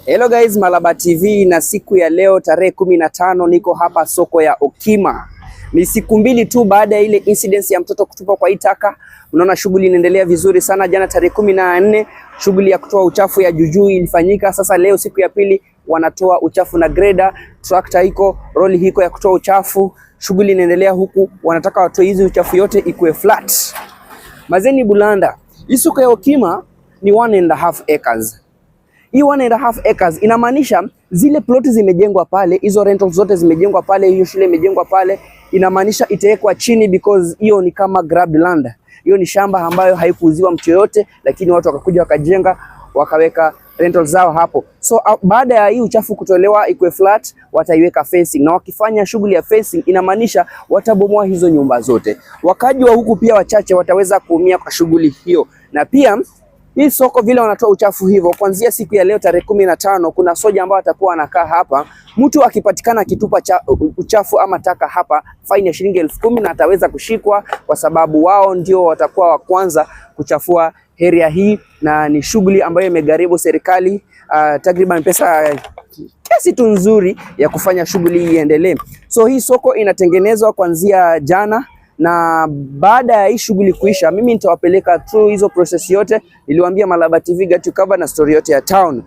Hello guys, Malaba TV na siku ya leo tarehe 15 niko hapa soko ya Okima. Ni siku mbili tu baada ya ile incident ya mtoto kutupa kwa itaka. Unaona shughuli inaendelea vizuri sana. Jana tarehe 14 shughuli ya kutoa uchafu ya Juju ilifanyika. Sasa leo siku ya pili wanatoa uchafu na grader, tractor iko, roli hiko ya kutoa uchafu. Shughuli inaendelea huku, wanataka watoe hizi uchafu yote ikuwe flat. Mazeni Bulanda, hii soko ya Okima ni 1.5 acres. Hii 1.5 acres inamaanisha zile ploti zimejengwa pale, hizo rentals zote zimejengwa pale, hiyo shule imejengwa pale, inamaanisha itawekwa chini because hiyo ni kama grabbed land. Hiyo ni shamba ambayo haikuuziwa mtu yoyote, lakini watu wakakuja wakajenga, wakaweka rentals zao hapo. So baada ya hii uchafu kutolewa ikuwe flat, wataiweka fencing, na wakifanya shughuli ya fencing inamaanisha watabomoa hizo nyumba zote. Wakaji wa huku pia wachache wataweza kuumia kwa shughuli hiyo. Na pia hii soko vile wanatoa uchafu hivyo, kuanzia siku ya leo tarehe 15 kuna soja ambao atakuwa anakaa hapa. Mtu akipatikana kitupa uchafu ama taka hapa, faini ya shilingi 10,000 na ataweza kushikwa, kwa sababu wao ndio watakuwa wa kwanza kuchafua area hii, na ni shughuli ambayo imegharimu serikali takriban pesa kiasi tu nzuri ya kufanya shughuli hii iendelee. So hii soko inatengenezwa kuanzia jana, na baada ya hii shughuli kuisha, mimi nitawapeleka through hizo process yote. Niliwaambia Malaba TV got you covered na story yote ya town.